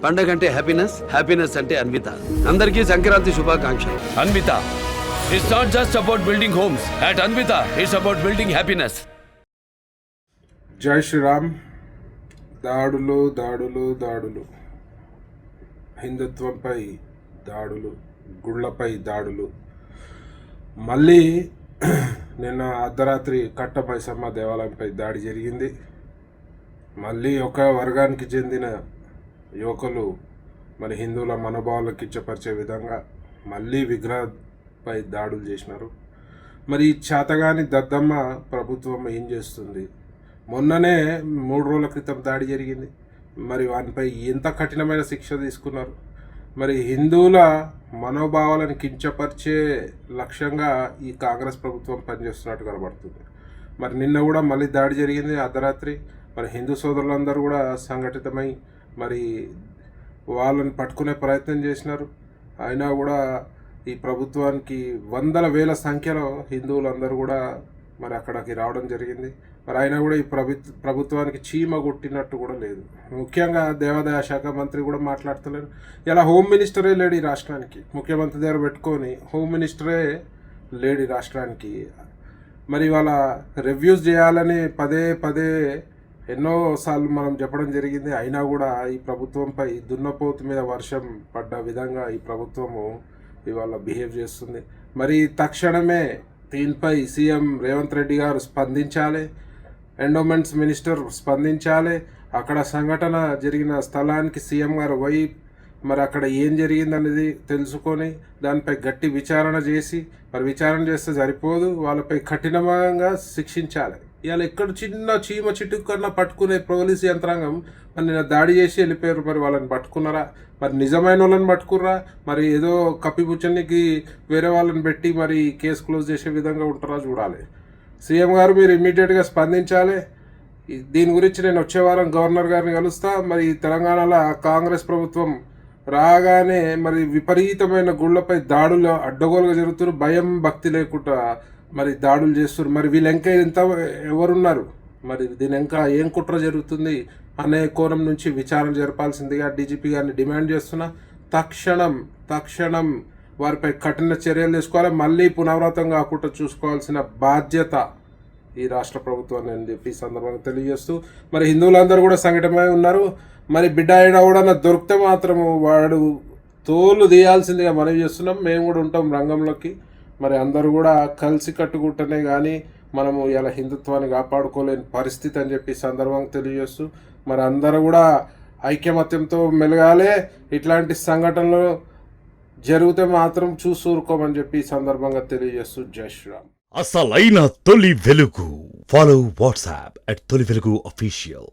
పండగ అంటే happiness, happiness అంటే అన్విత. అందరికీ సంక్రాంతి శుభాకాంక్షలు. Anvitha, it's not just about building homes. At Anvita, it's about building happiness. జై శ్రీరామ్. దాడులు దాడులు దాడులు, హిందుత్వంపై దాడులు, గుళ్ళపై దాడులు. మళ్ళీ నిన్న అర్ధరాత్రి కట్ట మైసమ్మ దేవాలయంపై దాడి జరిగింది. మళ్ళీ ఒక వర్గానికి చెందిన యువకులు మరి హిందువుల మనోభావాలకు కించపరిచే విధంగా మళ్ళీ విగ్రహపై దాడులు చేసినారు. మరి ఈ చేతగాని దద్దమ్మ ప్రభుత్వం ఏం చేస్తుంది? మొన్ననే 3 రోజుల క్రితం దాడి జరిగింది. మరి వానిపై ఎంత కఠినమైన శిక్ష తీసుకున్నారు? మరి హిందువుల మనోభావాలను కించపరిచే లక్ష్యంగా ఈ కాంగ్రెస్ ప్రభుత్వం పనిచేస్తున్నట్టు కనబడుతుంది. మరి నిన్న కూడా మళ్ళీ దాడి జరిగింది అర్ధరాత్రి. మరి హిందూ సోదరులందరూ కూడా సంఘటితమై మరి వాళ్ళని పట్టుకునే ప్రయత్నం చేసినారు. అయినా కూడా ఈ ప్రభుత్వానికి వందల వేల సంఖ్యలో హిందువులందరూ కూడా మరి అక్కడికి రావడం జరిగింది. మరి అయినా కూడా ఈ ప్రభుత్వానికి చీమ కొట్టినట్టు కూడా లేదు. ముఖ్యంగా దేవాదాయ శాఖ మంత్రి కూడా మాట్లాడతలేరు. ఇలా హోమ్ మినిస్టరే లేడు ఈ రాష్ట్రానికి. ముఖ్యమంత్రి దగ్గర పెట్టుకొని హోమ్ మినిస్టరే లేడు ఈ రాష్ట్రానికి. మరి వాళ్ళ రివ్యూస్ చేయాలని పదే పదే ఎన్నోసార్లు మనం చెప్పడం జరిగింది. అయినా కూడా ఈ ప్రభుత్వంపై దున్నపోతు మీద వర్షం పడ్డ విధంగా ఈ ప్రభుత్వము ఇవాళ బిహేవ్ చేస్తుంది. మరి తక్షణమే దీనిపై సీఎం రేవంత్ రెడ్డి గారు స్పందించాలి, ఎండోమెంట్స్ మినిస్టర్ స్పందించాలి. అక్కడ సంఘటన జరిగిన స్థలానికి సీఎం గారు పోయి మరి అక్కడ ఏం జరిగిందనేది తెలుసుకొని దానిపై గట్టి విచారణ చేసి, మరి విచారణ చేస్తే సరిపోదు, వాళ్ళపై కఠినంగా శిక్షించాలి. ఇవాళ ఎక్కడ చిన్న చీమ చిటుకన్నా పట్టుకునే పోలీసు యంత్రాంగం మరి నిన్న దాడి చేసి వెళ్ళిపోయారు. మరి వాళ్ళని పట్టుకున్నారా? మరి నిజమైన వాళ్ళని పట్టుకుర్రా? మరి ఏదో కప్పిపుచ్చనికి వేరే వాళ్ళని పెట్టి మరి కేసు క్లోజ్ చేసే విధంగా ఉంటారా చూడాలి. సీఎం గారు మీరు ఇమ్మీడియట్గా స్పందించాలి. దీని గురించి నేను వచ్చే వారం గవర్నర్ గారిని కలుస్తా. మరి తెలంగాణలో కాంగ్రెస్ ప్రభుత్వం రాగానే మరి విపరీతమైన గుళ్ళపై దాడులు అడ్డగోలుగా జరుగుతున్నారు. భయం భక్తి లేకుండా మరి దాడులు చేస్తున్నారు. మరి వీళ్ళు ఇంకా ఎవరున్నారు? మరి దీని ఇంకా ఏం కుట్ర జరుగుతుంది అనే కోణం నుంచి విచారణ జరపాల్సిందిగా డీజీపీ గారిని డిమాండ్ చేస్తున్నా. తక్షణం వారిపై కఠిన చర్యలు తీసుకోవాలి. మళ్ళీ పునరావృతం కాకుండా చూసుకోవాల్సిన బాధ్యత ఈ రాష్ట్ర ప్రభుత్వాన్ని అని చెప్పి ఈ సందర్భంగా తెలియజేస్తూ, మరి హిందువులందరూ కూడా సంఘటనమై ఉన్నారు. మరి బిడ్డ అయినా కూడా దొరికితే మాత్రము వాడు తోలు తీయాల్సిందిగా మనవి చేస్తున్నాం. మేము కూడా ఉంటాం రంగంలోకి. మరి అందరూ కూడా కలిసి కట్టుకుంటేనే కానీ మనము ఇలా హిందుత్వాన్ని కాపాడుకోలేని పరిస్థితి అని చెప్పి సందర్భంగా తెలియజేస్తూ, మరి అందరూ కూడా ఐక్యమత్యంతో మెలగాలి. ఇట్లాంటి సంఘటనలు జరిగితే మాత్రం చూసూరుకోమని చెప్పి సందర్భంగా తెలియజేస్తూ జై శ్రీరామ్. అసలైన తొలి వెలుగు. ఫాలో వాట్సాప్ @తొలి వెలుగు అఫీషియల్.